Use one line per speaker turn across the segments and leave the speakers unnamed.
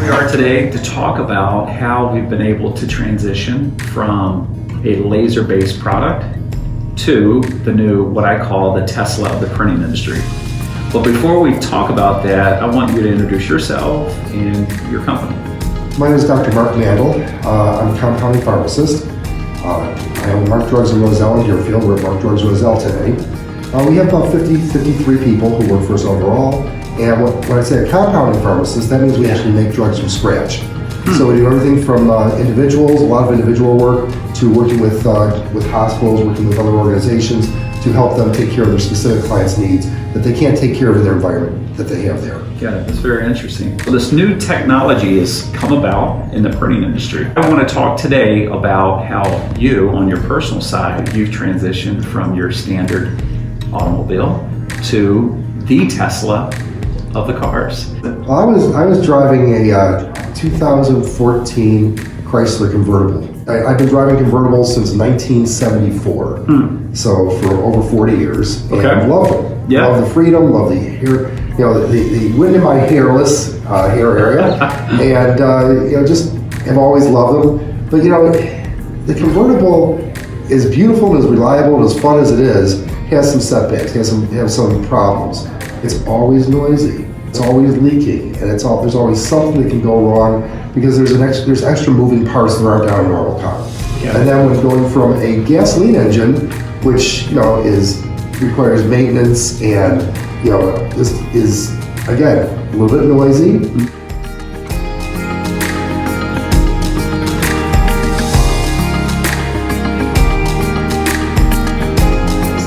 We are today to talk about how we've been able to transition from a laser-based product to the new, what I call the Tesla of the printing industry. But before we talk about that, I want you to introduce yourself and your company.
My name is Dr. Mark Mandel. I'm a compounding pharmacist. I own Mark Drugs in Roselle in Deerfield. We're at Mark Drugs Roselle today. We have about 53 people who work for us overall. And when I say a compounding pharmacist, that means we actually make drugs from scratch. So we do everything from individuals, a lot of individual work, to working with hospitals, working with other organizations to help them take care of their specific clients' needs that they can't take care of in their environment that they have there.
Got it. That's very interesting. So this new technology has come about in the printing industry. I want to talk today about how you, on your personal side, you've transitioned from your standard automobile to the Tesla of the cars.
Well, I was driving a 2014 Chrysler convertible. I've been driving convertibles since 1974, so for over 40 years.
Okay.
And I love them.
Yeah.
Love the freedom, love the hair, the wind in my hairless hair area, and just have always loved them. But the convertible, as beautiful and as reliable and as fun as it is, has some setbacks, has some problems. It's always noisy. It's always leaking, and there's always something that can go wrong because there's extra moving parts that aren't down a normal car. Yeah. And then when going from a gasoline engine, which requires maintenance, and this is again a little bit noisy.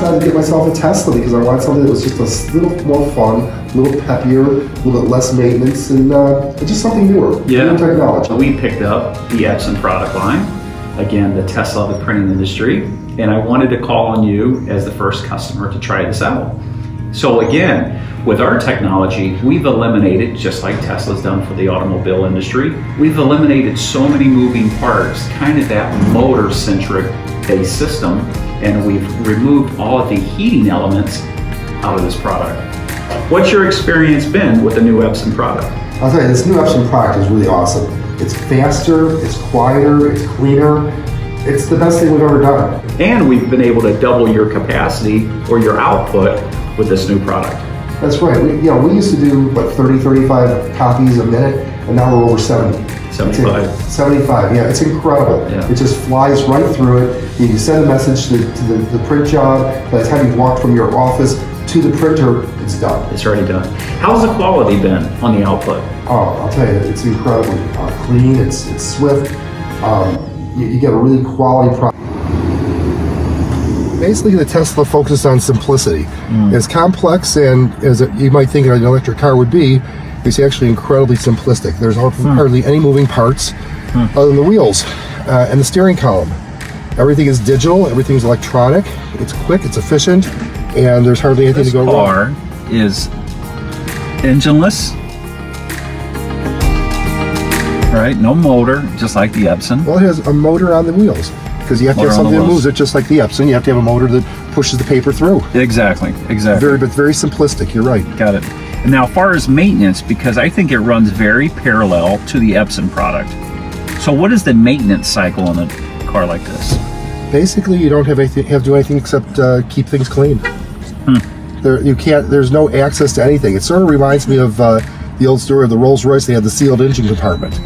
To get myself a Tesla because I wanted something that was just a little more fun, a little peppier, a little bit less maintenance, and just something newer, new technology.
We picked up the Epson product line, again, the Tesla of the printing industry, and I wanted to call on you as the first customer to try this out. So again, with our technology, we've eliminated, just like Tesla's done for the automobile industry, we've eliminated so many moving parts, kind of that motor-centric based system, and we've removed all of the heating elements out of this product. What's your experience been with the new Epson product?
I'll tell you, this new Epson product is really awesome. It's faster, it's quieter, it's cleaner. It's the best thing we've ever done.
And we've been able to double your capacity or your output with this new product.
That's right. We used to do 30, 35 copies a minute, and now we're over 70.
75.
75, yeah, it's incredible. Yeah. It just flies right through it. You can send a message to the print job. By the time you walk from your office to the printer, it's done.
It's already done. How's the quality been on the output?
Oh, I'll tell you, it's incredibly clean, it's swift. You get a really quality product. Basically, the Tesla focuses on simplicity. As complex and as you might think an electric car would be, it's actually incredibly simplistic. There's hardly any moving parts other than the wheels and the steering column. Everything is digital, everything's electronic, it's quick, it's efficient, and there's hardly anything to go wrong.
This car is engineless, right? No motor, just like the Epson.
Well, it has a motor on the wheels, because you have to have something that moves it just like the Epson. You have to have a motor that pushes the paper through.
Exactly.
Very simplistic, you're right.
Got it. And now, as far as maintenance, because I think it runs very parallel to the Epson product. So what is the maintenance cycle on a car like this?
Basically, you don't have to do anything except keep things clean. There's no access to anything. It sort of reminds me of the old story of the Rolls-Royce. They had the sealed engine compartment.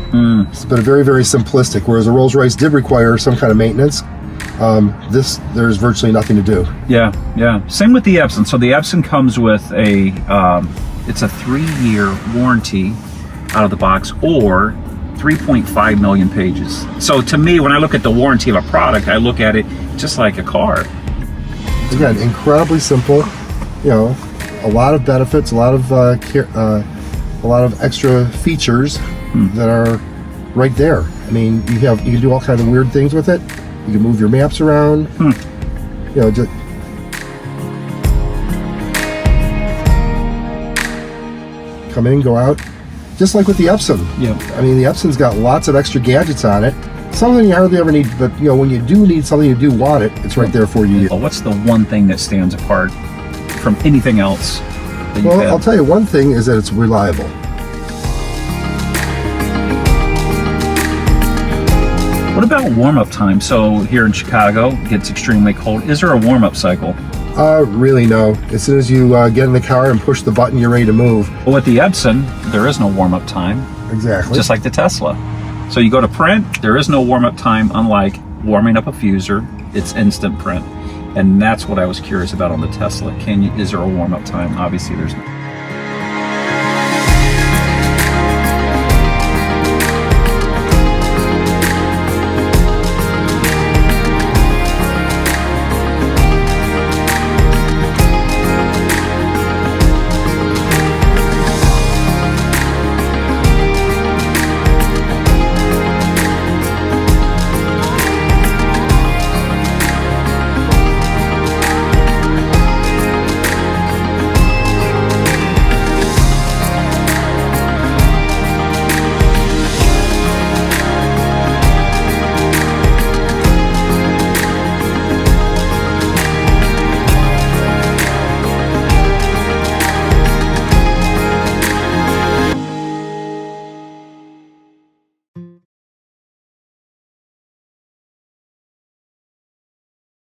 But very, very simplistic, whereas a Rolls-Royce did require some kind of maintenance. There's virtually nothing to do.
Yeah. Same with the Epson. So the Epson comes with it's a 3-year warranty out of the box, or 3.5 million pages. So to me, when I look at the warranty of a product, I look at it just like a car.
Again, incredibly simple. A lot of benefits, a lot of extra features that are right there. I mean, you can do all kinds of weird things with it. You can move your maps around. Just come in, go out, just like with the Epson. I mean, the Epson's got lots of extra gadgets on it. Something you hardly ever need, but when you do need something, you do want it, it's right there for you.
What's the one thing that stands apart from anything else?
Well, I'll tell you, one thing is that it's reliable.
What about warm-up time? So here in Chicago, it gets extremely cold. Is there a warm-up cycle?
Really no. As soon as you get in the car and push the button, you're ready to move.
Well, with the Epson, there is no warm-up time.
Exactly.
Just like the Tesla. So you go to print, there is no warm-up time, unlike warming up a fuser. It's instant print. And that's what I was curious about on the Tesla. Is there a warm-up time? Obviously there's not.